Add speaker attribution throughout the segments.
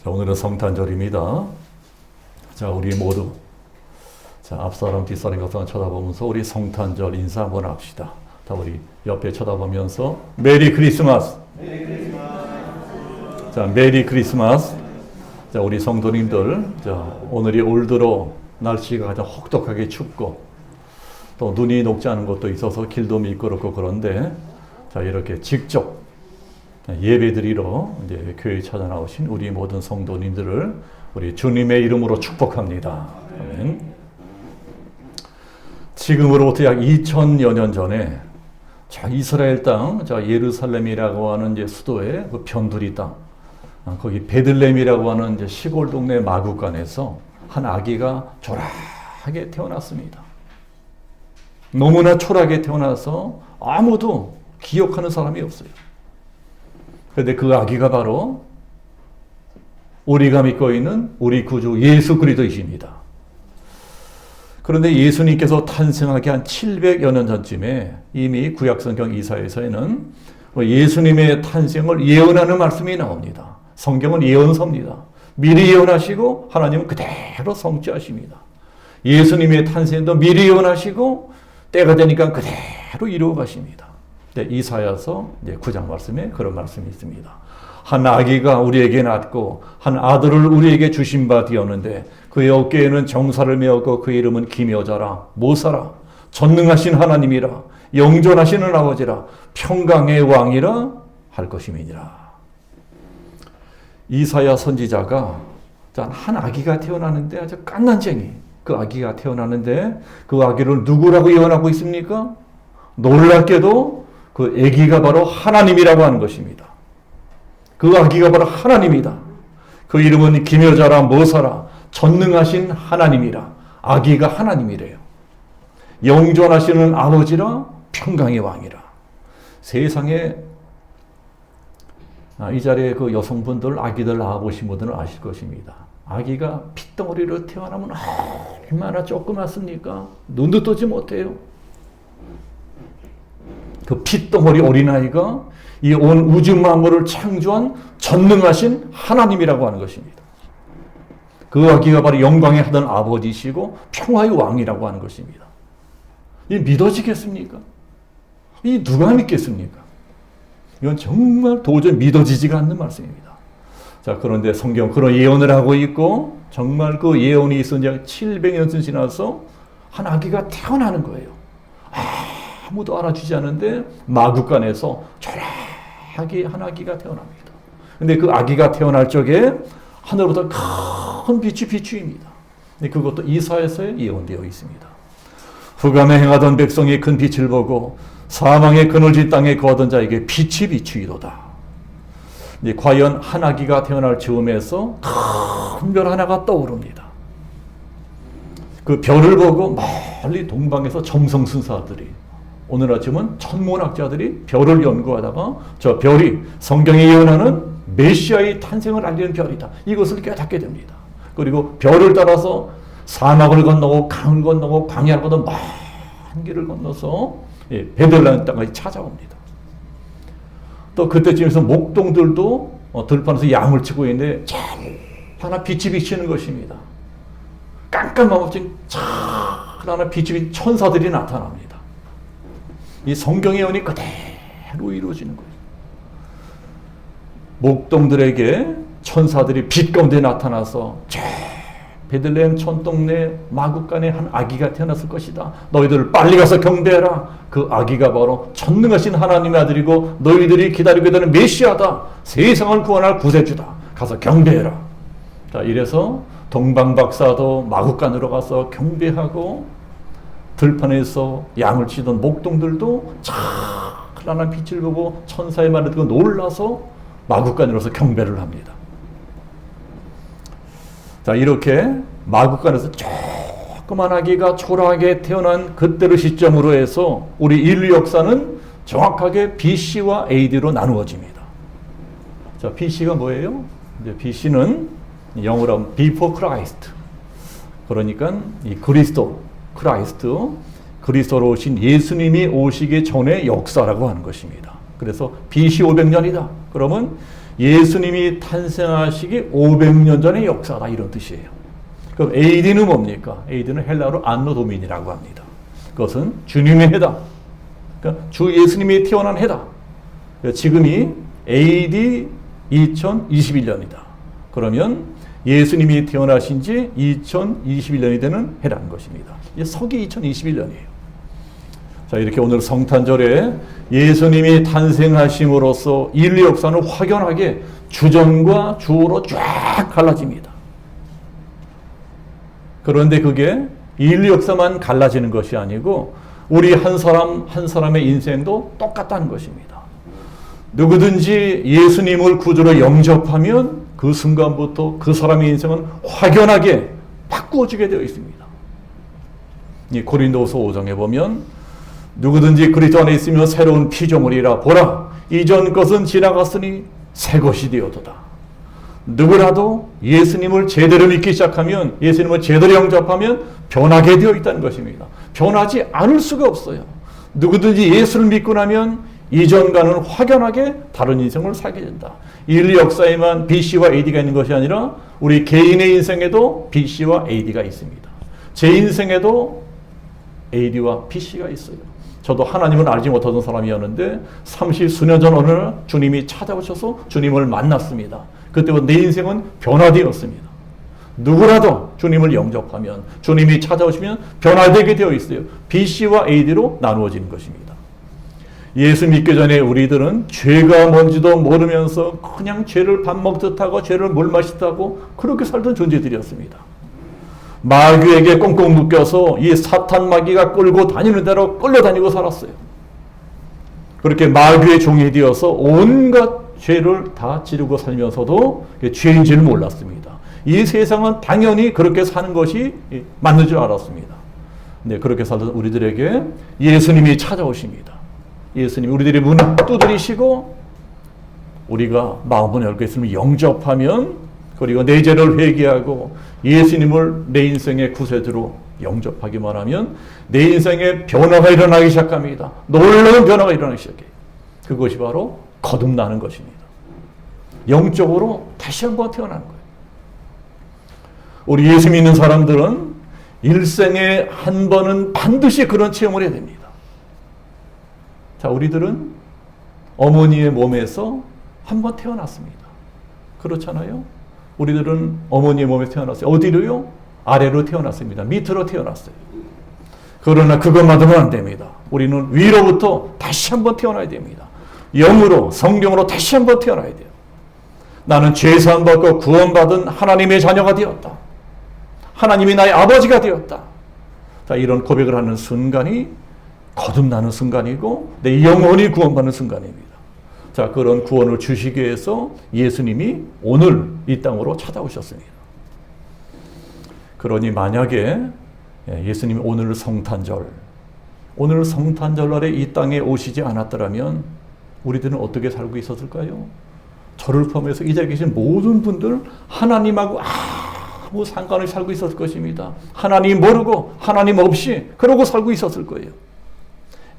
Speaker 1: 자, 오늘은 성탄절입니다. 자, 우리 모두 앞사람 뒷사람 옆사람 쳐다보면서 우리 성탄절 인사 한번 합시다. 자, 우리 옆에 쳐다보면서 메리 크리스마스. 메리 크리스마스. 자, 메리 크리스마스. 자, 우리 성도님들, 자, 오늘이 올 들어 날씨가 가장 혹독하게 춥고 또 눈이 녹지 않은 것도 있어서 길도 미끄럽고 그런데, 자, 이렇게 직접 예배드리러 이제 교회에 찾아 나오신 우리 모든 성도님들을 우리 주님의 이름으로 축복합니다. 아멘. 지금으로부터 약 2000여 년 전에 이스라엘 땅, 예루살렘이라고 하는 이제 수도의 그 변두리 땅, 거기 베들레헴이라고 하는 이제 시골 동네 마구간에서 한 아기가 초라하게 태어났습니다. 너무나 초라하게 태어나서 아무도 기억하는 사람이 없어요. 그런데 그 아기가 바로 우리가 믿고 있는 우리 구주 예수 그리스도이십니다. 그런데 예수님께서 탄생하기 한 700여 년 전쯤에 이미 구약성경 이사야서에는 예수님의 탄생을 예언하는 말씀이 나옵니다. 성경은 예언서입니다. 미리 예언하시고 하나님은 그대로 성취하십니다. 예수님의 탄생도 미리 예언하시고 때가 되니까 그대로 이루어 가십니다. 이사야서 9장 말씀에 그런 말씀이 있습니다. 한 아기가 우리에게 낳고 한 아들을 우리에게 주신 바 되었는데 그의 어깨에는 정사를 메었고 그의 이름은 기묘자라 모사라 전능하신 하나님이라 영존하시는 아버지라 평강의 왕이라 할 것임이니라. 이사야 선지자가 한 아기가 태어나는데 아주 깐난쟁이 그 아기가 태어나는데 그 아기를 누구라고 예언하고 있습니까? 놀랍게도 그 아기가 바로 하나님이라고 하는 것입니다. 그 아기가 바로 하나님이다. 그 이름은 기묘자라 모사라 전능하신 하나님이라. 아기가 하나님이래요. 영존하시는 아버지라 평강의 왕이라. 세상에 이 자리에 그 여성분들 아기들 낳아보신 분들은 아실 것입니다. 아기가 핏덩어리로 태어나면 얼마나 조그맣습니까? 눈도 뜨지 못해요. 그 핏덩어리 어린아이가 이 온 우주 만물을 창조한 전능하신 하나님이라고 하는 것입니다. 그 아기가 바로 영광의 하던 아버지시고 평화의 왕이라고 하는 것입니다. 이 믿어지겠습니까? 이 누가 믿겠습니까? 이건 정말 도저히 믿어지지가 않는 말씀입니다. 자, 그런데 성경 그런 예언을 하고 있고 정말 그 예언이 있은 지 700년 지나서 한 아기가 태어나는 거예요. 아무도 알아주지 않는데 마구간에서 초라하게 한 아기가 태어납니다. 근데 그 아기가 태어날 적에 하늘보다 큰 빛이 비추입니다. 근데 그것도 이사야서에 예언되어 있습니다. 흑암에 행하던 백성이 큰 빛을 보고 사망의 그늘진 땅에 거하던 자에게 빛이 비추이도다. 과연 한 아기가 태어날 즈음에서 큰 별 하나가 떠오릅니다. 그 별을 보고 멀리 동방에서 점성술사들이 오늘 아침은 천문학자들이 별을 연구하다가 저 별이 성경에 예언하는 메시아의 탄생을 알리는 별이다. 이것을 깨닫게 됩니다. 그리고 별을 따라서 사막을 건너고 강을 건너고 광야를 건너 먼 길을 건너서 베들레헴 땅까지 찾아옵니다. 또 그때쯤에서 목동들도 들판에서 양을 치고 있는데 하나 빛이 비치는 것입니다. 깜깜한 하나 빛이 비친 천사들이 나타납니다. 이 성경의 예언이 그대로 이루어지는 거예요. 목동들에게 천사들이 빛 가운데 나타나서 베들레헴 촌동네 마구간에 한 아기가 태어났을 것이다. 너희들 빨리 가서 경배해라. 그 아기가 바로 전능하신 하나님의 아들이고 너희들이 기다리게 되는 메시아다. 세상을 구원할 구세주다. 가서 경배해라. 자, 이래서 동방박사도 마구간으로 가서 경배하고 들판에서 양을 치던 목동들도 찬란한 빛을 보고 천사의 말을 듣고 놀라서 마구간으로서 경배를 합니다. 자, 이렇게 마구간에서 조그만 아기가 초라하게 태어난 그때의 시점으로 해서 우리 인류 역사는 정확하게 BC와 AD로 나누어집니다. 자, BC가 뭐예요? 이제 BC는 영어로 하면 Before Christ. 그러니까 이 그리스도, 그리스도로 오신 예수님이 오시기 전의 역사라고 하는 것입니다. 그래서 BC 500년이다. 그러면 예수님이 탄생하시기 500년 전의 역사다 이런 뜻이에요. 그럼 AD는 뭡니까? AD는 헬라어로 안노 도민이라고 합니다. 그것은 주님의 해다. 그러니까 주 예수님이 태어난 해다. 지금이 AD 2021년이다. 그러면 예수님이 태어나신 지 2021년이 되는 해라는 것입니다. 이게 서기 2021년이에요. 자, 이렇게 오늘 성탄절에 예수님이 탄생하심으로써 인류 역사는 확연하게 주전과 주후로 쫙 갈라집니다. 그런데 그게 인류 역사만 갈라지는 것이 아니고 우리 한 사람 한 사람의 인생도 똑같다는 것입니다. 누구든지 예수님을 구주로 영접하면 그 순간부터 그 사람의 인생은 확연하게 바꾸어지게 되어 있습니다. 이 고린도후서 5장에 보면 누구든지 그리스도 안에 있으면 새로운 피조물이라 보라 이전 것은 지나갔으니 새 것이 되었도다. 누구라도 예수님을 제대로 믿기 시작하면 예수님을 제대로 영접하면 변하게 되어 있다는 것입니다. 변하지 않을 수가 없어요. 누구든지 예수를 믿고 나면 이전과는 확연하게 다른 인생을 살게 된다. 인류 역사에만 BC와 AD가 있는 것이 아니라 우리 개인의 인생에도 BC와 AD가 있습니다. 제 인생에도 AD와 BC가 있어요. 저도 하나님을 알지 못하던 사람이었는데 30수년 전 어느 날 주님이 찾아오셔서 주님을 만났습니다. 그때부터 내 인생은 변화되었습니다. 누구라도 주님을 영접하면 주님이 찾아오시면 변화되게 되어 있어요. BC와 AD로 나누어지는 것입니다. 예수 믿기 전에 우리들은 죄가 뭔지도 모르면서 그냥 죄를 밥 먹듯 하고 죄를 물 마시듯 하고 그렇게 살던 존재들이었습니다. 마귀에게 꽁꽁 묶여서 이 사탄 마귀가 끌고 다니는 대로 끌려다니고 살았어요. 그렇게 마귀의 종이 되어서 온갖 죄를 다 지르고 살면서도 죄인 줄 몰랐습니다. 이 세상은 당연히 그렇게 사는 것이 맞는 줄 알았습니다. 네, 그렇게 살던 우리들에게 예수님이 찾아오십니다. 예수님이 우리들의 문을 두드리시고 우리가 마음을 열고 있으면 영접하면 그리고 내 죄를 회개하고 예수님을 내 인생의 구세주로 영접하기만 하면 내 인생에 변화가 일어나기 시작합니다. 놀라운 변화가 일어나기 시작해요. 그것이 바로 거듭나는 것입니다. 영적으로 다시 한번 태어나는 거예요. 우리 예수 믿는 사람들은 일생에 한 번은 반드시 그런 체험을 해야 됩니다. 자, 우리들은 어머니의 몸에서 한 번 태어났습니다. 그렇잖아요? 우리들은 어머니의 몸에 태어났어요. 어디로요? 아래로 태어났습니다. 밑으로 태어났어요. 그러나 그것만으로는 안 됩니다. 우리는 위로부터 다시 한번 태어나야 됩니다. 영으로, 성경으로 다시 한번 태어나야 돼요. 나는 죄사함 받고 구원받은 하나님의 자녀가 되었다. 하나님이 나의 아버지가 되었다. 자, 이런 고백을 하는 순간이 거듭나는 순간이고 내 영혼이 구원받는 순간입니다. 자, 그런 구원을 주시기 위해서 예수님이 오늘 이 땅으로 찾아오셨습니다. 그러니 만약에 예수님이 오늘 성탄절날에 이 땅에 오시지 않았더라면 우리들은 어떻게 살고 있었을까요? 저를 포함해서 이 자리에 계신 모든 분들 하나님하고 아무 상관없이 살고 있었을 것입니다. 하나님 모르고 하나님 없이 그러고 살고 있었을 거예요.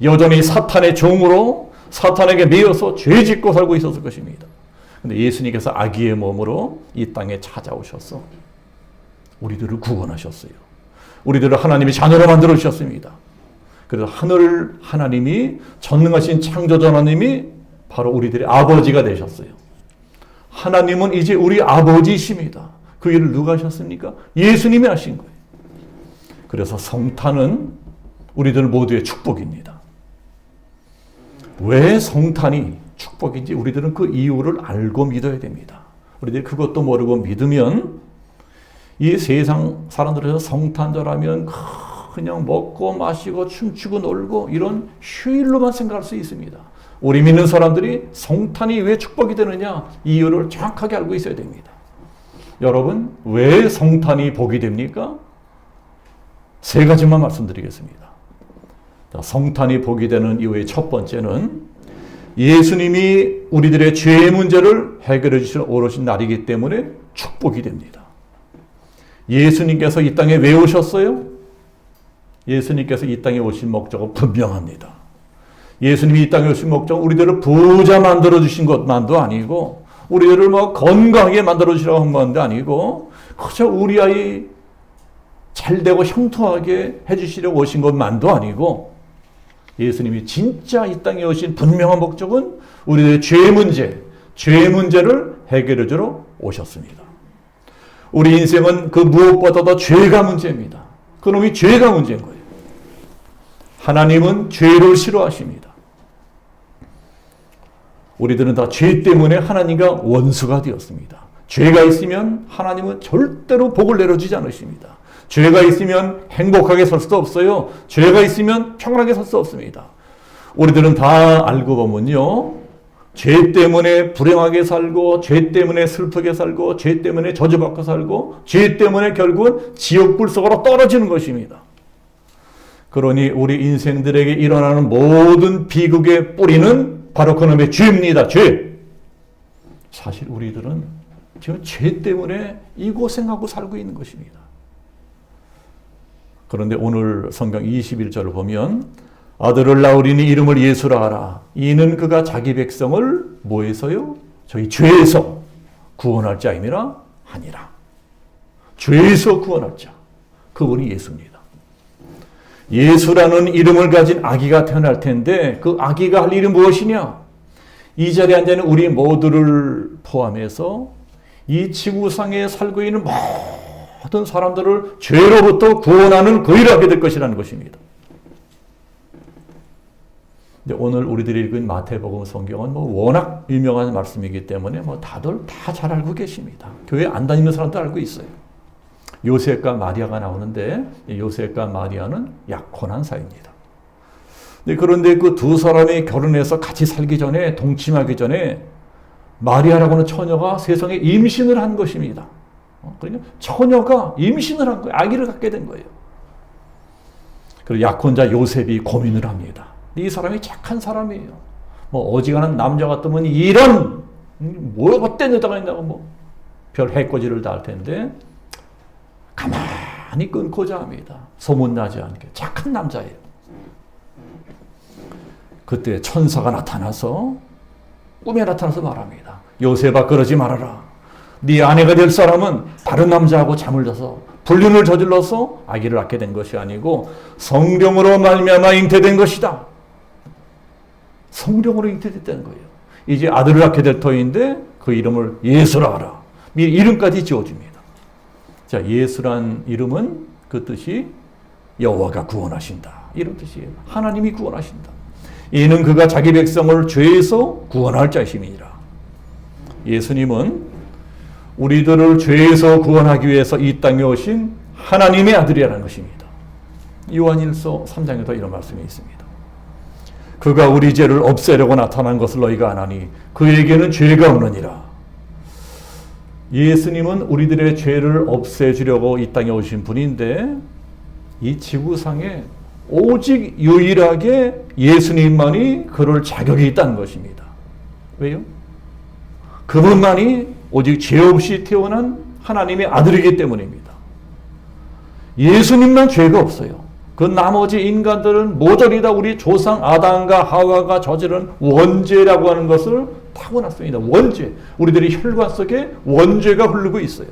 Speaker 1: 여전히 사탄의 종으로 사탄에게 매여서 죄 짓고 살고 있었을 것입니다. 그런데 예수님께서 아기의 몸으로 이 땅에 찾아오셔서 우리들을 구원하셨어요. 우리들을 하나님의 자녀로 만들어 주셨습니다. 그래서 하늘 하나님이 전능하신 창조자 하나님이 바로 우리들의 아버지가 되셨어요. 하나님은 이제 우리 아버지이십니다. 그 일을 누가 하셨습니까? 예수님이 하신 거예요. 그래서 성탄은 우리들 모두의 축복입니다. 왜 성탄이 축복인지 우리들은 그 이유를 알고 믿어야 됩니다. 우리들이 그것도 모르고 믿으면 이 세상 사람들에서 성탄절 하면 그냥 먹고 마시고 춤추고 놀고 이런 휴일로만 생각할 수 있습니다. 우리 믿는 사람들이 성탄이 왜 축복이 되느냐 이유를 정확하게 알고 있어야 됩니다. 여러분, 왜 성탄이 복이 됩니까? 세 가지만 말씀드리겠습니다. 성탄이 복이 되는 이유의 첫 번째는 예수님이 우리들의 죄의 문제를 해결해 주실 오르신 날이기 때문에 축복이 됩니다. 예수님께서 이 땅에 왜 오셨어요? 예수님께서 이 땅에 오신 목적은 분명합니다. 예수님이 이 땅에 오신 목적은 우리들을 부자 만들어 주신 것만도 아니고 우리 애를 뭐 건강하게 만들어주시라고 한 건데 아니고 그저 우리 아이 잘되고 형통하게 해주시려고 오신 것만도 아니고 예수님이 진짜 이 땅에 오신 분명한 목적은 우리의 죄 문제를 해결해 주러 오셨습니다. 우리 인생은 그 무엇보다도 죄가 문제입니다. 그놈이 죄가 문제인 거예요. 하나님은 죄를 싫어하십니다. 우리들은 다 죄 때문에 하나님과 원수가 되었습니다. 죄가 있으면 하나님은 절대로 복을 내려주지 않으십니다. 죄가 있으면 행복하게 살 수도 없어요. 죄가 있으면 평안하게 살 수 없습니다. 우리들은 다 알고 보면요, 죄 때문에 불행하게 살고, 죄 때문에 슬프게 살고, 죄 때문에 저주받고 살고, 죄 때문에 결국은 지옥불 속으로 떨어지는 것입니다. 그러니 우리 인생들에게 일어나는 모든 비극의 뿌리는 바로 그놈의 죄입니다. 죄. 사실 우리들은 지금 죄 때문에 이 고생하고 살고 있는 것입니다. 그런데 오늘 성경 21절을 보면 아들을 낳으리니 이름을 예수라 하라. 이는 그가 자기 백성을 뭐에서요? 저희 죄에서 구원할 자임이라 하니라. 죄에서 구원할 자. 그분이 예수입니다. 예수라는 이름을 가진 아기가 태어날 텐데 그 아기가 할 일이 무엇이냐? 이 자리에 앉아 있는 우리 모두를 포함해서 이 지구상에 살고 있는 모든 사람들을 죄로부터 구원하는 그 일을 하게 될 것이라는 것입니다. 근데 오늘 우리들이 읽은 마태복음 성경은 워낙 유명한 말씀이기 때문에 다들 다 잘 알고 계십니다. 교회 안 다니는 사람도 알고 있어요. 요셉과 마리아가 나오는데 요셉과 마리아는 약혼한 사이입니다. 그런데 그 두 사람이 결혼해서 같이 살기 전에, 동침하기 전에 마리아라고 하는 처녀가 세상에 임신을 한 것입니다. 그러니까 처녀가 임신을 한 거예요. 아기를 갖게 된 거예요. 그리고 약혼자 요셉이 고민을 합니다. 이 사람이 착한 사람이에요. 어지간한 남자 같으면 이런 어떤 여자가 있냐고 별 해코지를 다 할 텐데 가만히 끊고자 합니다. 소문나지 않게. 착한 남자예요. 그때 천사가 나타나서 꿈에 나타나서 말합니다. 요셉아, 그러지 말아라. 네 아내가 될 사람은 다른 남자하고 잠을 자서 불륜을 저질러서 아기를 낳게 된 것이 아니고 성령으로 말미암아 잉태된 것이다. 성령으로 잉태됐다는 거예요. 이제 아들을 낳게 될 터인데 그 이름을 예수라 하라. 이름까지 지어줍니다. 자, 예수란 이름은 그 뜻이 여호와가 구원하신다. 이런 뜻이에요. 하나님이 구원하신다. 이는 그가 자기 백성을 죄에서 구원할 자이심이니라. 예수님은 우리들을 죄에서 구원하기 위해서 이 땅에 오신 하나님의 아들이라는 것입니다. 요한일서 3장에도 이런 말씀이 있습니다. 그가 우리 죄를 없애려고 나타난 것을 너희가 아나니 그에게는 죄가 없느니라. 예수님은 우리들의 죄를 없애주려고 이 땅에 오신 분인데 이 지구상에 오직 유일하게 예수님만이 그럴 자격이 있다는 것입니다. 왜요? 그분만이 오직 죄 없이 태어난 하나님의 아들이기 때문입니다. 예수님만 죄가 없어요. 그 나머지 인간들은 모조리 다 우리 조상 아담과 하와가 저지른 원죄라고 하는 것을 타고났습니다. 원죄. 우리들이 혈관 속에 원죄가 흐르고 있어요.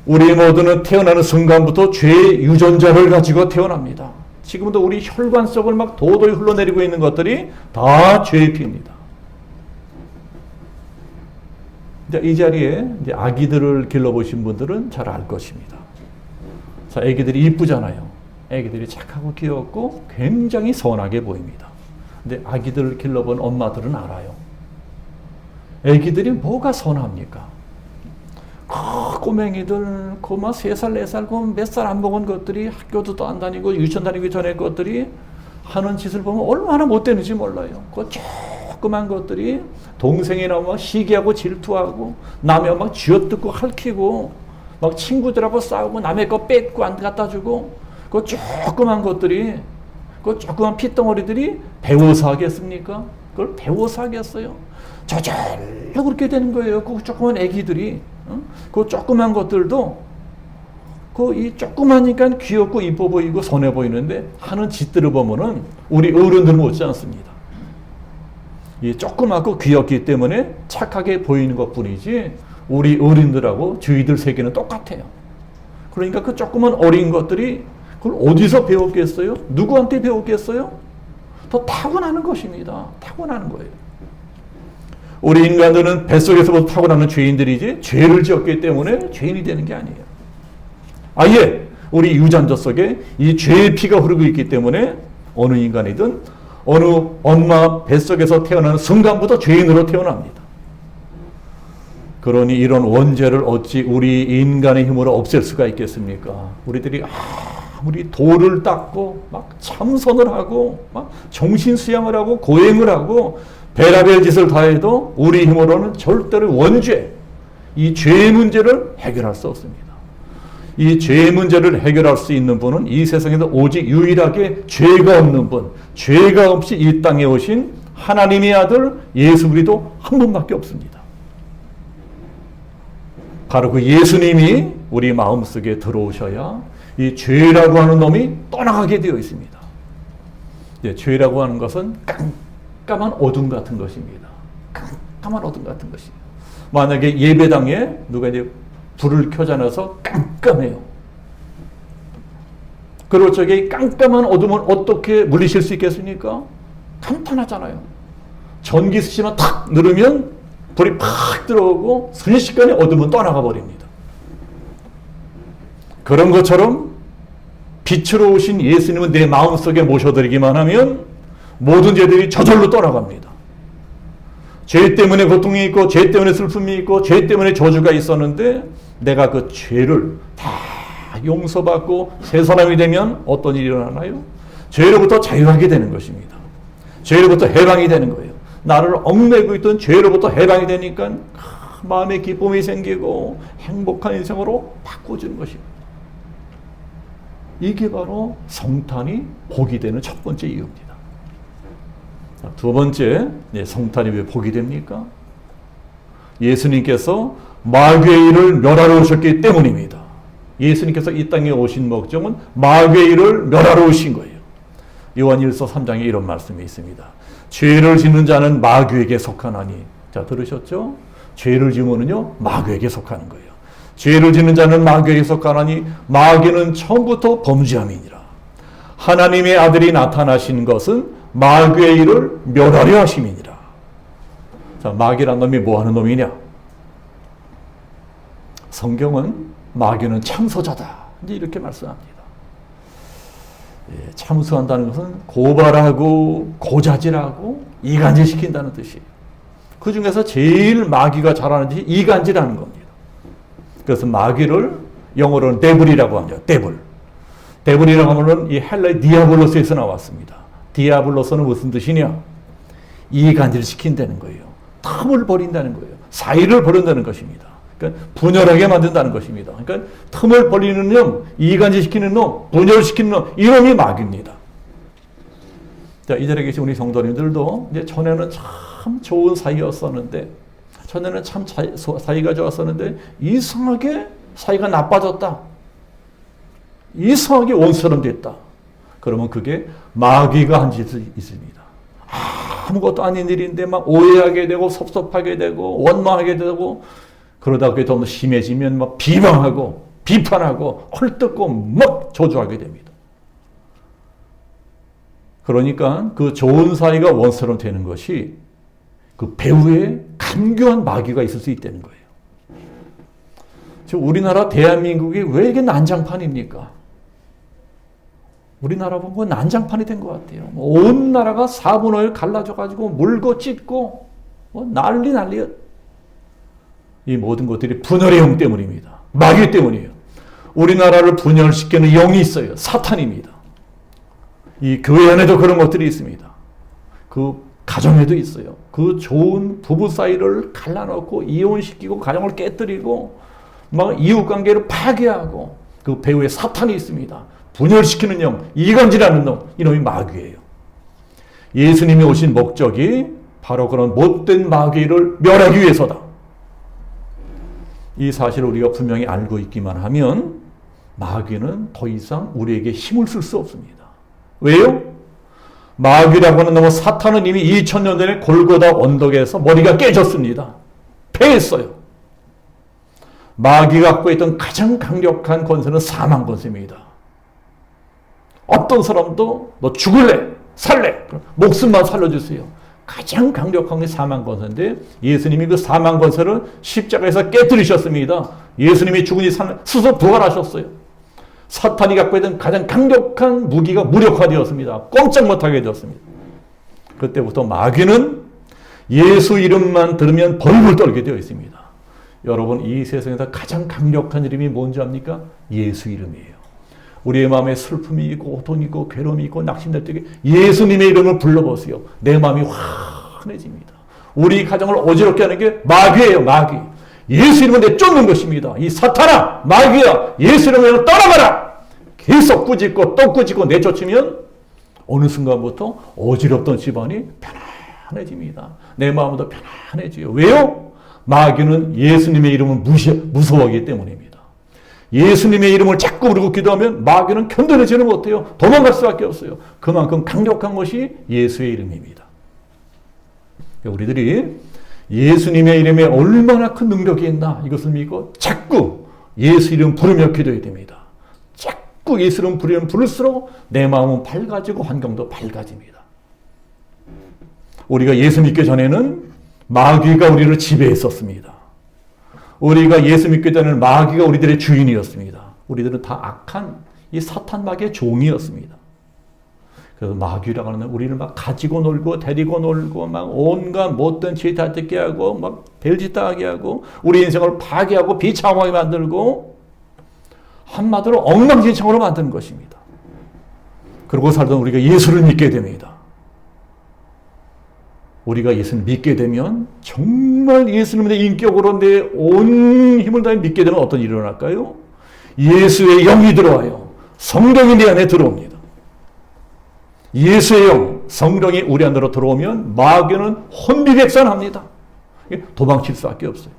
Speaker 1: 우리 모두는 태어나는 순간부터 죄의 유전자를 가지고 태어납니다. 지금도 우리 혈관 속을 막 도도히 흘러내리고 있는 것들이 다 죄의 피입니다. 이 자리에 이제 아기들을 길러보신 분들은 잘 알 것입니다. 자, 아기들이 이쁘잖아요. 아기들이 착하고 귀엽고 굉장히 선하게 보입니다. 근데 아기들을 길러본 엄마들은 알아요. 아기들이 뭐가 선합니까? 꼬맹이들, 3살, 4살, 몇 살 안 먹은 것들이 학교도 안 다니고 유치원 다니기 전에 것들이 하는 짓을 보면 얼마나 못되는지 몰라요. 그 조그만 것들이 동생이나 막 시기하고 질투하고 남의 막 쥐어뜯고 핥히고 막 친구들하고 싸우고 남의 거 뺏고 안 갖다 주고 그 조그만 것들이 그 조그만 핏덩어리들이 배워서 하겠습니까? 그걸 배워서 하겠어요? 저절로 그렇게 되는 거예요. 그 조그만 애기들이. 그 조그만 것들도 이 조그마니까 귀엽고 이뻐 보이고 선해 보이는데 하는 짓들을 보면은 우리 어른들 못지 않습니다. 조그맣고 귀엽기 때문에 착하게 보이는 것 뿐이지 우리 어린들하고 저희들 세계는 똑같아요. 그러니까 그 조그만 어린 것들이 그걸 어디서 배웠겠어요? 누구한테 배웠겠어요? 더 타고나는 것입니다. 타고나는 거예요. 우리 인간들은 뱃속에서부터 타고나는 죄인들이지 죄를 지었기 때문에 죄인이 되는 게 아니에요. 아예 우리 유전자 속에 이 죄의 피가 흐르고 있기 때문에 어느 인간이든 어느 엄마 뱃속에서 태어나는 순간부터 죄인으로 태어납니다. 그러니 이런 원죄를 어찌 우리 인간의 힘으로 없앨 수가 있겠습니까? 우리들이 아무리 돌을 닦고 막 참선을 하고 막 정신수양을 하고 고행을 하고 별의별 짓을 다 해도 우리 힘으로는 절대로 원죄, 이 죄의 문제를 해결할 수 없습니다. 이 죄의 문제를 해결할 수 있는 분은 이 세상에서 오직 유일하게 죄가 없는 분, 죄가 없이 이 땅에 오신 하나님의 아들 예수 그리스도 한 분밖에 없습니다. 바로 그 예수님이 우리 마음속에 들어오셔야 이 죄라고 하는 놈이 떠나가게 되어 있습니다. 죄라고 하는 것은 깜깜한 어둠 같은 것입니다. 깜깜한 어둠 같은 것이에요. 만약에 예배당에 누가 이제 불을 켜자놔서 깜깜해요. 그럴 적에 깜깜한 어둠을 어떻게 물리칠 수 있겠습니까? 간단하잖아요. 전기 스위치만 탁 누르면 불이 팍 들어오고 순식간에 어둠은 떠나가 버립니다. 그런 것처럼 빛으로 오신 예수님은 내 마음속에 모셔드리기만 하면 모든 죄들이 저절로 떠나갑니다. 죄 때문에 고통이 있고 죄 때문에 슬픔이 있고 죄 때문에 저주가 있었는데 내가 그 죄를 다 용서받고 새 사람이 되면 어떤 일이 일어나나요? 죄로부터 자유하게 되는 것입니다. 죄로부터 해방이 되는 거예요. 나를 얽매고 있던 죄로부터 해방이 되니까 마음의 기쁨이 생기고 행복한 인생으로 바꿔주는 것입니다. 이게 바로 성탄이 복이 되는 첫 번째 이유입니다. 두 번째, 성탄이 왜 복이 됩니까? 예수님께서 마귀의 일을 멸하러 오셨기 때문입니다. 예수님께서 이 땅에 오신 목적은 마귀의 일을 멸하러 오신 거예요. 요한일서 3장에 이런 말씀이 있습니다. 죄를 짓는 자는 마귀에게 속하나니. 자, 들으셨죠? 죄를 지으면요 마귀에게 속하는 거예요. 죄를 짓는 자는 마귀에게 속하나니 마귀는 처음부터 범죄함이니라. 하나님의 아들이 나타나신 것은 마귀의 일을 멸하려 하심이니라. 자, 마귀란 놈이 뭐 하는 놈이냐? 성경은 마귀는 참소자다. 이제 이렇게 말씀합니다. 참소한다는 것은 고발하고 고자질하고 이간질시킨다는 뜻이에요. 그 중에서 제일 마귀가 잘하는 짓이 이간질하는 겁니다. 그래서 마귀를 영어로는 데블이라고 합니다. 데블. 데블이라고 하면 이 헬라의 디아블로스에서 나왔습니다. 디아블로스는 무슨 뜻이냐? 이간질시킨다는 거예요. 틈을 버린다는 거예요. 사이를 버린다는 것입니다. 그러니까 분열하게 만든다는 것입니다. 그러니까 틈을 벌리는 놈, 이간질시키는 놈, 분열시키는 놈, 이놈이 마귀입니다. 자, 이 자리에 계신 우리 성도님들도 이제 전에는 참 좋은 사이였었는데, 전에는 참 사이가 좋았었는데 이상하게 사이가 나빠졌다. 이상하게 원수처럼 됐다. 그러면 그게 마귀가 한 짓이 있습니다. 아무것도 아닌 일인데 막 오해하게 되고 섭섭하게 되고 원망하게 되고 그러다 그게 더 심해지면 막 비방하고 비판하고 헐뜯고 막 저주하게 됩니다. 그러니까 그 좋은 사이가 원수처럼 되는 것이 그 배후에 간교한 마귀가 있을 수 있다는 거예요. 지금 우리나라 대한민국이 왜 이게 난장판입니까? 우리나라 보면 난장판이 된 것 같아요. 온 나라가 4분의 1 갈라져가지고 물고 찢고 난리야. 이 모든 것들이 분열의 영 때문입니다. 마귀 때문이에요. 우리나라를 분열시키는 영이 있어요. 사탄입니다. 이 교회 안에도 그런 것들이 있습니다. 그 가정에도 있어요. 그 좋은 부부 사이를 갈라놓고 이혼시키고 가정을 깨뜨리고 막 이웃관계를 파괴하고 그 배후에 사탄이 있습니다. 분열시키는 영, 이간질하는 놈, 이놈이 마귀예요. 예수님이 오신 목적이 바로 그런 못된 마귀를 멸하기 위해서다. 이 사실을 우리가 분명히 알고 있기만 하면 마귀는 더 이상 우리에게 힘을 쓸 수 없습니다. 왜요? 마귀라고 하는 놈은 사탄은 이미 2000년 전에 골고다 언덕에서 머리가 깨졌습니다. 패했어요. 마귀가 갖고 있던 가장 강력한 권세는 사망 권세입니다. 어떤 사람도 너 죽을래? 살래? 목숨만 살려주세요. 가장 강력한 게 사망 권세인데 예수님이 그 사망 권세를 십자가에서 깨뜨리셨습니다. 예수님이 죽으니 스스로 부활하셨어요. 사탄이 갖고 있던 가장 강력한 무기가 무력화되었습니다. 꼼짝 못하게 되었습니다. 그때부터 마귀는 예수 이름만 들으면 벌벌 떨게 되어 있습니다. 여러분, 이 세상에서 가장 강력한 이름이 뭔지 압니까? 예수 이름이에요. 우리의 마음에 슬픔이 있고 고통이 있고 괴로움이 있고 낙심될 때 예수님의 이름을 불러보세요. 내 마음이 환해집니다. 우리 가정을 어지럽게 하는 게 마귀예요. 마귀. 예수 이름을 내쫓는 것입니다. 이 사탄아, 마귀야, 예수 이름으로 떠나가라. 계속 꾸짖고 또 꾸짖고 내쫓으면 어느 순간부터 어지럽던 집안이 편안해집니다. 내 마음도 편안해져요. 왜요? 마귀는 예수님의 이름을 무서워하기 때문입니다. 예수님의 이름을 자꾸 부르고 기도하면 마귀는 견뎌내지는 못해요. 도망갈 수밖에 없어요. 그만큼 강력한 것이 예수의 이름입니다. 우리들이 예수님의 이름에 얼마나 큰 능력이 있나 이것을 믿고 자꾸 예수 이름 부르며 기도해야 됩니다. 자꾸 예수 이름 부르면 부를수록 내 마음은 밝아지고 환경도 밝아집니다. 우리가 예수 믿기 전에는 마귀가 우리를 지배했었습니다. 우리가 예수 믿기 전에는 마귀가 우리들의 주인이었습니다. 우리들은 다 악한 이 사탄 마귀의 종이었습니다. 그래서 마귀라고 하는 우리를 막 가지고 놀고 데리고 놀고 막 온갖 못된 짓 다 듣게 하고 막 별짓 다 하게 하고 우리 인생을 파괴하고 비참하게 만들고 한마디로 엉망진창으로 만드는 것입니다. 그러고 살던 우리가 예수를 믿게 됩니다. 우리가 예수를 믿게 되면 정말 예수님의 인격으로 내 온 힘을 다해 믿게 되면 어떤 일이 일어날까요? 예수의 영이 들어와요. 성령이 내 안에 들어옵니다. 예수의 영, 성령이 우리 안으로 들어오면 마귀는 혼비백산합니다. 도망칠 수밖에 없어요.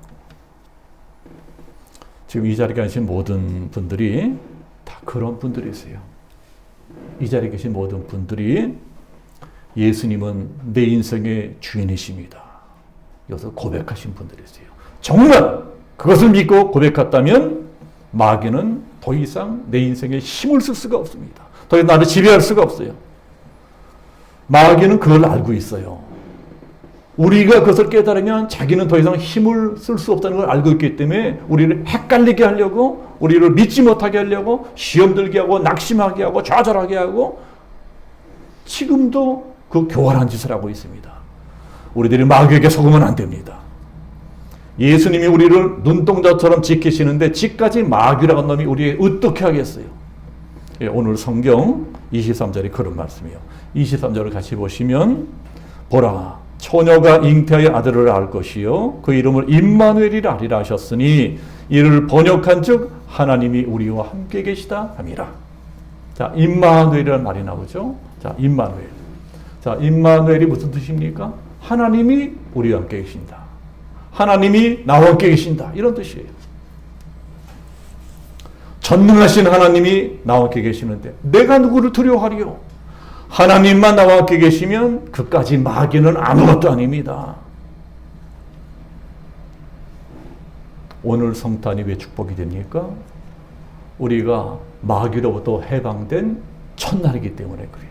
Speaker 1: 지금 이 자리에 계신 모든 분들이 다 그런 분들이세요. 이 자리에 계신 모든 분들이 예수님은 내 인생의 주인이십니다. 여기서 고백하신 분들이세요. 정말 그것을 믿고 고백했다면 마귀는 더 이상 내 인생에 힘을 쓸 수가 없습니다. 더 이상 나를 지배할 수가 없어요. 마귀는 그걸 알고 있어요. 우리가 그것을 깨달으면 자기는 더 이상 힘을 쓸 수 없다는 걸 알고 있기 때문에 우리를 헷갈리게 하려고, 우리를 믿지 못하게 하려고, 시험 들게 하고, 낙심하게 하고, 좌절하게 하고, 지금도 그 교활한 짓을 하고 있습니다. 우리들이 마귀에게 속으면 안 됩니다. 예수님이 우리를 눈동자처럼 지키시는데 지금까지 마귀라는 놈이 우리에게 어떻게 하겠어요? 예, 오늘 성경 23절이 그런 말씀이에요. 23절을 같이 보시면 보라, 처녀가 잉태하여 아들을 낳을 것이요 그 이름을 임마누엘이라 하리라 하셨으니 이를 번역한 즉 하나님이 우리와 함께 계시다 함이라. 자, 임마누엘이라는 말이 나오죠. 자, 임마누엘. 자, 임마누엘이 무슨 뜻입니까? 하나님이 우리와 함께 계신다. 하나님이 나와 함께 계신다. 이런 뜻이에요. 전능하신 하나님이 나와 함께 계시는데 내가 누구를 두려워하리요? 하나님만 나와 함께 계시면 그까지 마귀는 아무것도 아닙니다. 오늘 성탄이 왜 축복이 됩니까? 우리가 마귀로부터 해방된 첫날이기 때문에 그래요.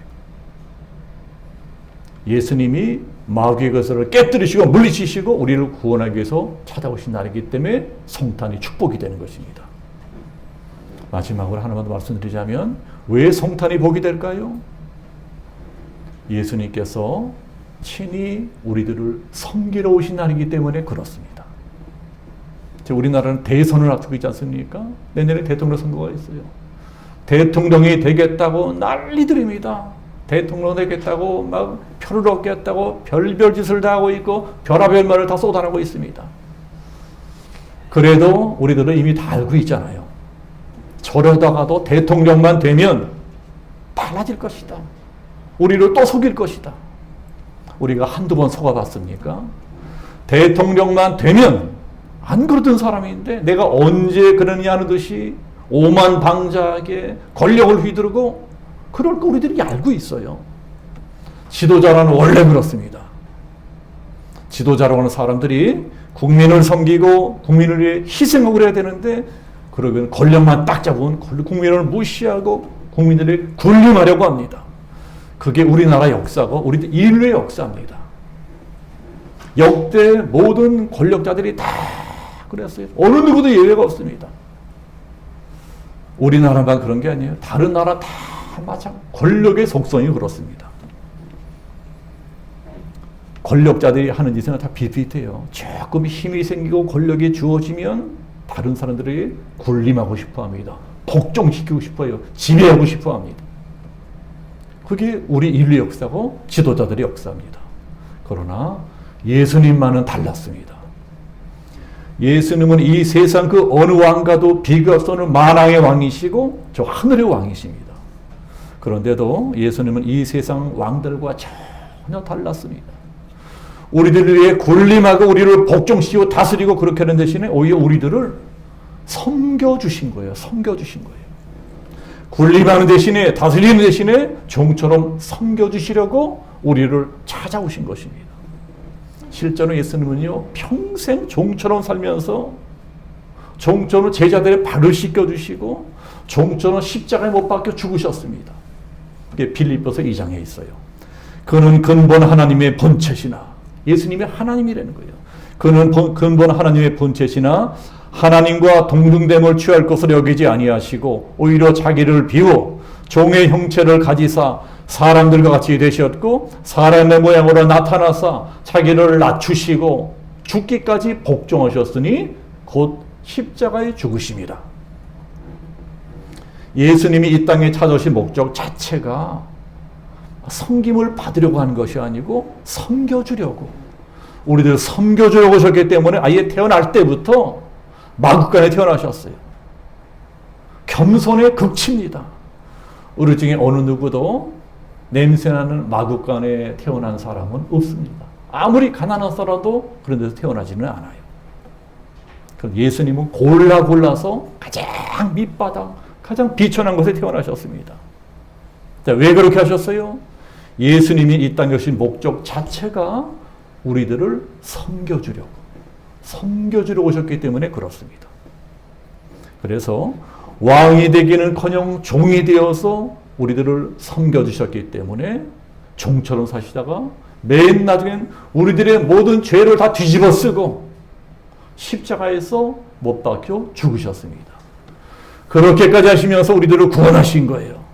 Speaker 1: 예수님이 마귀의 것을 깨뜨리시고 물리치시고 우리를 구원하기 위해서 찾아오신 날이기 때문에 성탄이 축복이 되는 것입니다. 마지막으로 하나만 더 말씀드리자면 왜 성탄이 복이 될까요? 예수님께서 친히 우리들을 섬기러 오신 날이기 때문에 그렇습니다. 우리나라는 대선을 앞두고 있지 않습니까? 내년에 대통령 선거가 있어요. 대통령이 되겠다고 난리들입니다. 대통령 되겠다고 막 표를 얻겠다고 별별 짓을 다 하고 있고 별하별 말을 다 쏟아내고 있습니다. 그래도 우리들은 이미 다 알고 있잖아요. 저러다가도 대통령만 되면 달라질 것이다. 우리를 또 속일 것이다. 우리가 한두 번 속아봤습니까? 대통령만 되면 안 그러던 사람인데 내가 언제 그러냐 하는 듯이 오만방자하게 권력을 휘두르고 그럴 거 우리들이 알고 있어요. 지도자는 원래 그렇습니다. 지도자라고 하는 사람들이 국민을 섬기고 국민을 위해 희생하고 그래야 되는데, 그러면 권력만 딱 잡으면 국민을 무시하고 국민들을 군림하려고 합니다. 그게 우리나라 역사고 우리 인류의 역사입니다. 역대 모든 권력자들이 다 그랬어요. 어느 누구도 예외가 없습니다. 우리나라만 그런 게 아니에요. 다른 나라 다 마찬가지. 권력의 속성이 그렇습니다. 권력자들이 하는 짓은 다 비슷해요. 조금 힘이 생기고 권력이 주어지면 다른 사람들이 군림하고 싶어 합니다. 복종시키고 싶어요. 지배하고 싶어 합니다. 그게 우리 인류 역사고 지도자들의 역사입니다. 그러나 예수님만은 달랐습니다. 예수님은 이 세상 그 어느 왕과도 비교 없는 만왕의 왕이시고 저 하늘의 왕이십니다. 그런데도 예수님은 이 세상 왕들과 전혀 달랐습니다. 우리들을 위해 군림하고 우리를 복종시키고 다스리고 그렇게 하는 대신에 오히려 우리들을 섬겨주신 거예요. 섬겨주신 거예요. 군림하는 대신에, 다스리는 대신에 종처럼 섬겨주시려고 우리를 찾아오신 것입니다. 실제로 예수님은요, 평생 종처럼 살면서 종처럼 제자들의 발을 씻겨주시고 종처럼 십자가에 못 박혀 죽으셨습니다. 그게 빌립보서 2장에 있어요. 그는 근본 하나님의 본체시나, 예수님이 하나님이라는 거예요. 그는 근본 하나님의 본체시나 하나님과 동등됨을 취할 것을 여기지 아니하시고 오히려 자기를 비워 종의 형체를 가지사 사람들과 같이 되셨고 사람의 모양으로 나타나사 자기를 낮추시고 죽기까지 복종하셨으니 곧 십자가에 죽으심이라. 예수님이 이 땅에 찾아오신 목적 자체가 섬김을 받으려고 하는 것이 아니고 섬겨주려고, 우리들 섬겨주려고 하셨기 때문에 아예 태어날 때부터 마구간에 태어나셨어요. 겸손의 극치입니다. 우리 중에 어느 누구도 냄새나는 마구간에 태어난 사람은 없습니다. 아무리 가난하더라도 그런 데서 태어나지는 않아요. 예수님은 골라서 가장 밑바닥, 가장 비천한 곳에 태어나셨습니다. 자, 왜 그렇게 하셨어요? 예수님이 이 땅에 오신 목적 자체가 우리들을 섬겨주려고 오셨기 때문에 그렇습니다. 그래서 왕이 되기는커녕 종이 되어서 우리들을 섬겨주셨기 때문에 종처럼 사시다가 맨 나중엔 우리들의 모든 죄를 다 뒤집어 쓰고 십자가에서 못 박혀 죽으셨습니다. 그렇게까지 하시면서 우리들을 구원하신 거예요.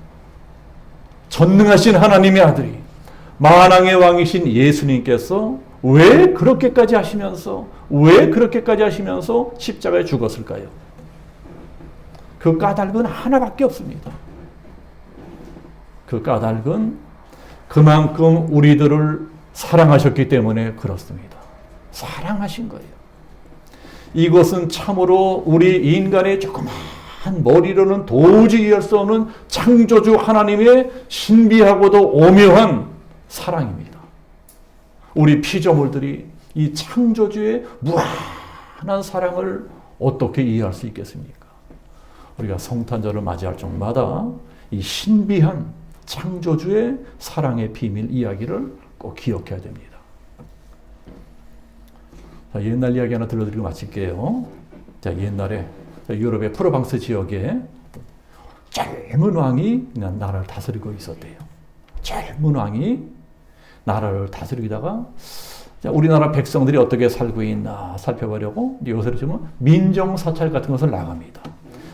Speaker 1: 전능하신 하나님의 아들이, 만왕의 왕이신 예수님께서 왜 그렇게까지 하시면서 십자가에 죽었을까요? 그 까닭은 하나밖에 없습니다. 그 까닭은 그만큼 우리들을 사랑하셨기 때문에 그렇습니다. 사랑하신 거예요. 이것은 참으로 우리 인간의 조그만 머리로는 도저히 이해할 수 없는 창조주 하나님의 신비하고도 오묘한 사랑입니다. 우리 피조물들이 이 창조주의 무한한 사랑을 어떻게 이해할 수 있겠습니까? 우리가 성탄절을 맞이할 적마다 이 신비한 창조주의 사랑의 비밀 이야기를 꼭 기억해야 됩니다. 자, 옛날 이야기 하나 들려드리고 마칠게요. 자, 옛날에 유럽의 프로방스 지역에 젊은 왕이 나라를 다스리고 있었대요. 젊은 왕이 나라를 다스리다가 우리나라 백성들이 어떻게 살고 있나 살펴보려고 요새로 치면 민정사찰 같은 것을 나갑니다.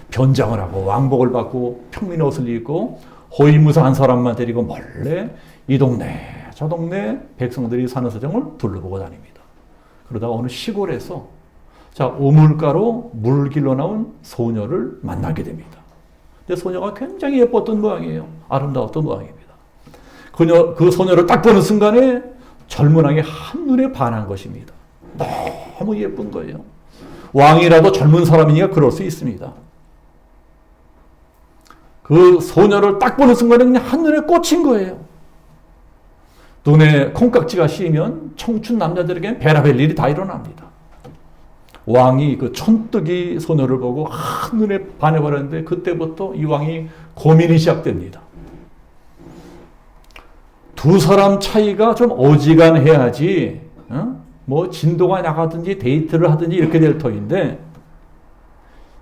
Speaker 1: 변장을 하고 왕복을 받고 평민 옷을 입고 호위무사한 사람만 데리고 몰래 이 동네 저 동네 백성들이 사는 사정을 둘러보고 다닙니다. 그러다가 어느 시골에서 우물가로 물 길러 나온 소녀를 만나게 됩니다. 근데 소녀가 굉장히 예뻤던 모양이에요. 아름다웠던 모양입니다. 그 소녀를 딱 보는 순간에 젊은 왕이 한눈에 반한 것입니다. 너무 예쁜 거예요. 왕이라도 젊은 사람이니까 그럴 수 있습니다. 그 소녀를 딱 보는 순간에 그냥 한눈에 꽂힌 거예요. 눈에 콩깍지가 씌이면 청춘 남자들에게는 베라벨 일이 다 일어납니다. 왕이 그 촌뜨기 소녀를 보고 한눈에 반해버렸는데 그때부터 이 왕이 고민이 시작됩니다. 두 사람 차이가 좀 어지간해야지, 뭐 진도가 나가든지 데이트를 하든지 이렇게 될 터인데,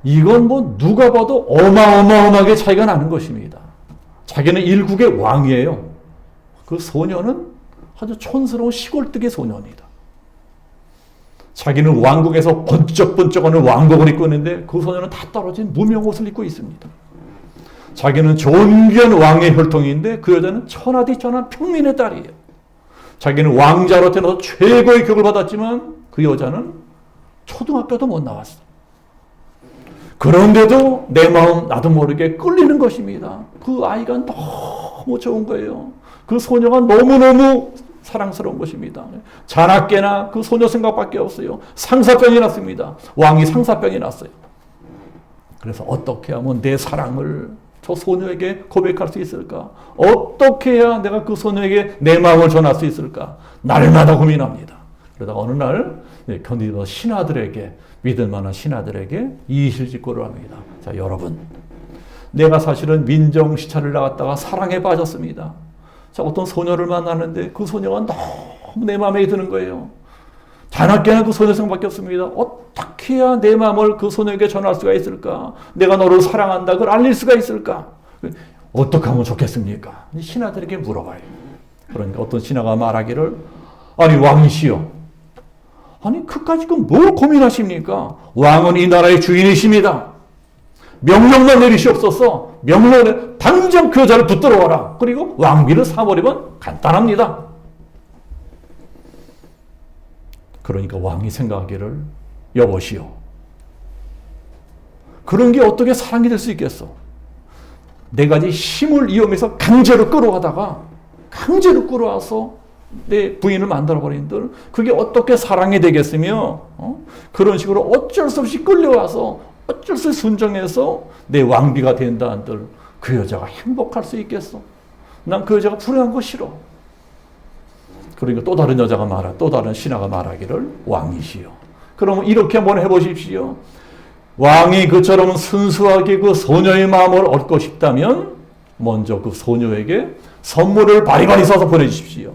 Speaker 1: 이건 뭐 누가 봐도 어마어마하게 차이가 나는 것입니다. 자기는 일국의 왕이에요. 그 소녀는 아주 촌스러운 시골뜨기 소년이다. 자기는 왕국에서 번쩍번쩍하는 왕복을 입고 있는데 그 소녀는 다 떨어진 무명 옷을 입고 있습니다. 자기는 존귀한 왕의 혈통인데 그 여자는 천하디천한 평민의 딸이에요. 자기는 왕자로 태어나서 최고의 교육을 받았지만 그 여자는 초등학교도 못 나왔어. 그런데도 내 마음 나도 모르게 끌리는 것입니다. 그 아이가 너무 좋은 거예요. 그 소녀가 너무너무 사랑스러운 것입니다. 자나깨나 그 소녀 생각밖에 없어요. 상사병이 났습니다. 왕이 상사병이 났어요. 그래서 어떻게 하면 내 사랑을 저 소녀에게 고백할 수 있을까? 어떻게 해야 내가 그 소녀에게 내 마음을 전할 수 있을까? 날마다 고민합니다. 그러다가 어느 날 견디던 신하들에게, 믿을 만한 신하들에게 이실직고를 합니다. 자, 여러분, 내가 사실은 민정시찰을 나갔다가 사랑에 빠졌습니다. 자, 어떤 소녀를 만나는데 그 소녀가 너무 내 마음에 드는 거예요. 자나깨나 그 소녀 생각밖에 없습니다. 어떻게 해야 내 마음을 그 소녀에게 전할 수가 있을까? 내가 너를 사랑한다, 그걸 알릴 수가 있을까? 어떻게 하면 좋겠습니까? 신하들에게 물어봐요. 그러니까 어떤 신하가 말하기를, 아니 왕이시여, 아니 그까짓 건 뭘 고민하십니까? 왕은 이 나라의 주인이십니다. 명령만 내리시옵소서. 명령을 당장 그 여자를 붙들어 와라. 그리고 왕비를 사버리면 간단합니다. 그러니까 왕이 생각하기를, 여보시오, 그런 게 어떻게 사랑이 될 수 있겠어? 내가 힘을 이용해서 강제로 끌어와서 내 부인을 만들어버린들, 그게 어떻게 사랑이 되겠으며, 그런 식으로 어쩔 수 없이 끌려와서 어쩔 수 없이 순정해서 내 왕비가 된다 한들 그 여자가 행복할 수 있겠어? 난 그 여자가 불행한 거 싫어. 그러니까 또 다른 여자가 또 다른 신하가 말하기를, 왕이시여, 그러면 이렇게 한번 해보십시오. 왕이 그처럼 순수하게 그 소녀의 마음을 얻고 싶다면 먼저 그 소녀에게 선물을 바리바리 사서 보내주십시오.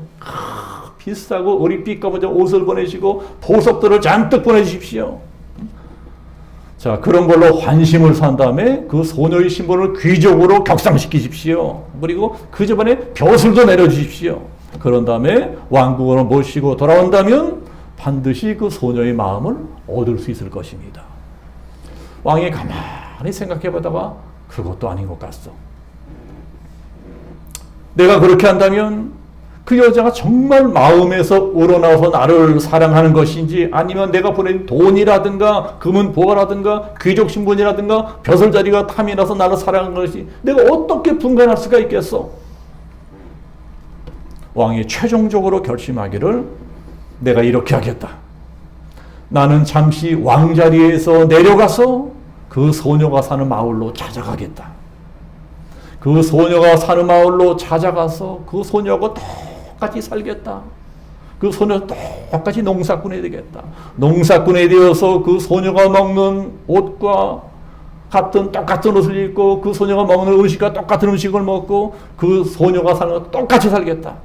Speaker 1: 비싸고 어리빛 까부져 옷을 보내시고 보석들을 잔뜩 보내주십시오. 자, 그런 걸로 환심을 산 다음에 그 소녀의 신분을 귀족으로 격상시키십시오. 그리고 그 집안에 벼슬도 내려주십시오. 그런 다음에 왕궁으로 모시고 돌아온다면 반드시 그 소녀의 마음을 얻을 수 있을 것입니다. 왕이 가만히 생각해 보다가 그것도 아닌 것 같소. 내가 그렇게 한다면 그 여자가 정말 마음에서 우러나와서 나를 사랑하는 것인지, 아니면 내가 보낸 돈이라든가 금은보화라든가 귀족 신분이라든가 벼슬자리가 탐이 나서 나를 사랑하는 것이 내가 어떻게 분간할 수가 있겠어? 왕이 최종적으로 결심하기를, 내가 이렇게 하겠다. 나는 잠시 왕자리에서 내려가서 그 소녀가 사는 마을로 찾아가겠다. 그 소녀가 사는 마을로 찾아가서 그 소녀하고 똑같이 살겠다. 그 소녀 똑같이 농사꾼이 되겠다. 농사꾼이 되어서 그 소녀가 먹는 옷과 똑같은 옷을 입고 그 소녀가 먹는 음식과 똑같은 음식을 먹고 그 소녀가 사는 것 똑같이 살겠다.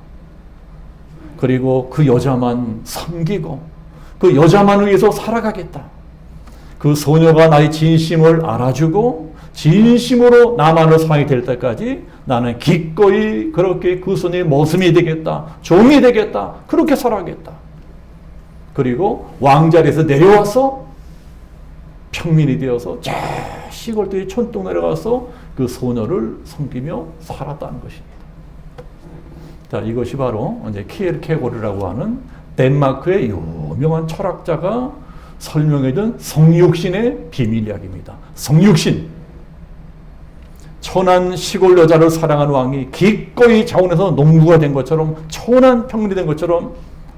Speaker 1: 그리고 그 여자만 섬기고 그 여자만을 위해서 살아가겠다. 그 소녀가 나의 진심을 알아주고 진심으로 나만을 사랑이 될 때까지 나는 기꺼이 그렇게 그 소녀의 모습이 되겠다. 종이 되겠다. 그렇게 살아가겠다. 그리고 왕자리에서 내려와서 평민이 되어서 저 시골들이 촌동 내려가서 그 소녀를 섬기며 살았다는 것입니다. 자, 이것이 바로 이제 키에르케고르라고 하는 덴마크의 유명한 철학자가 설명해준 성육신의 비밀 이야기입니다. 성육신. 천한 시골 여자를 사랑한 왕이 기꺼이 자원해서 농부가 된 것처럼, 천한 평민이 된 것처럼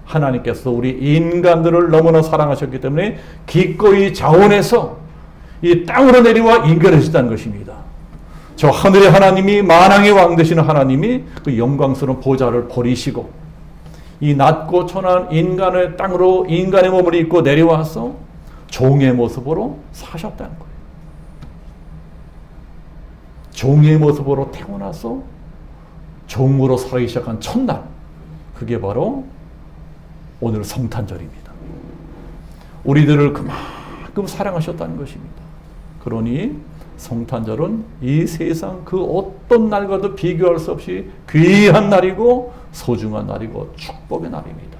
Speaker 1: 하나님께서 우리 인간들을 너무나 사랑하셨기 때문에 기꺼이 자원해서 이 땅으로 내려와 인간하셨다는 것입니다. 저 하늘의 하나님이, 만왕의 왕 되시는 하나님이 그 영광스러운 보좌를 버리시고 이 낮고 천한 인간의 땅으로 인간의 몸을 입고 내려와서 종의 모습으로 사셨다는 거예요. 종의 모습으로 태어나서 종으로 살기 시작한 첫날, 그게 바로 오늘 성탄절입니다. 우리들을 그만큼 사랑하셨다는 것입니다. 그러니 성탄절은 이 세상 그 어떤 날과도 비교할 수 없이 귀한 날이고 소중한 날이고 축복의 날입니다.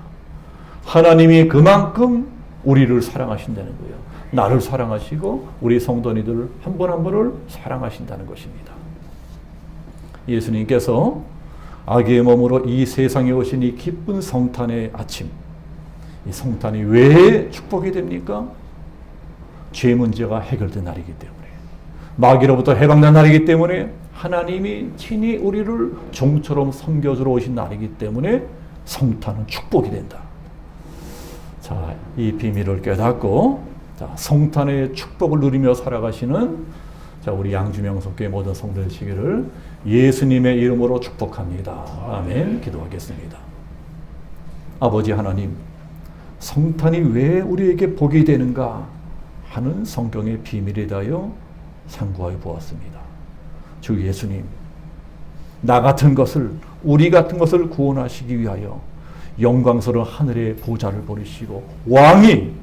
Speaker 1: 하나님이 그만큼 우리를 사랑하신다는 거예요. 나를 사랑하시고 우리 성도님들 한 분 한 분을 사랑하신다는 것입니다. 예수님께서 아기의 몸으로 이 세상에 오신 이 기쁜 성탄의 아침, 이 성탄이 왜 축복이 됩니까? 죄 문제가 해결된 날이기 때문에, 마귀로부터 해방된 날이기 때문에, 하나님이 친히 우리를 종처럼 섬겨주러 오신 날이기 때문에 성탄은 축복이 된다. 자, 이 비밀을 깨닫고 자, 성탄의 축복을 누리며 살아가시는 자, 우리 양주명성교회 모든 성도들 되시기를 예수님의 이름으로 축복합니다. 아멘. 기도하겠습니다. 아버지 하나님, 성탄이 왜 우리에게 복이 되는가 하는 성경의 비밀에 대하여 상고하여 보았습니다. 주 예수님, 나 같은 것을, 우리 같은 것을 구원하시기 위하여 영광스러운 하늘의 보좌를 버리시고 왕이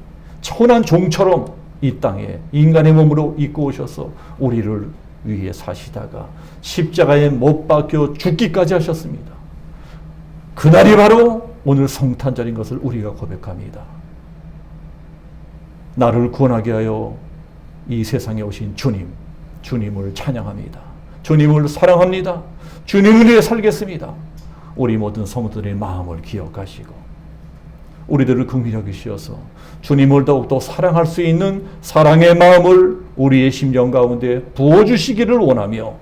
Speaker 1: 천한 종처럼 이 땅에 인간의 몸으로 입고 오셔서 우리를 위해 사시다가 십자가에 못 박혀 죽기까지 하셨습니다. 그날이 바로 오늘 성탄절인 것을 우리가 고백합니다. 나를 구원하게 하여 이 세상에 오신 주님, 주님을 찬양합니다. 주님을 사랑합니다. 주님을 위해 살겠습니다. 우리 모든 성도들의 마음을 기억하시고 우리들을 긍휼히 여기시어서 주님을 더욱더 사랑할 수 있는 사랑의 마음을 우리의 심령 가운데 부어주시기를 원하며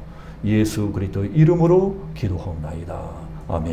Speaker 1: 예수 그리스도의 이름으로 기도하옵나이다. 아멘.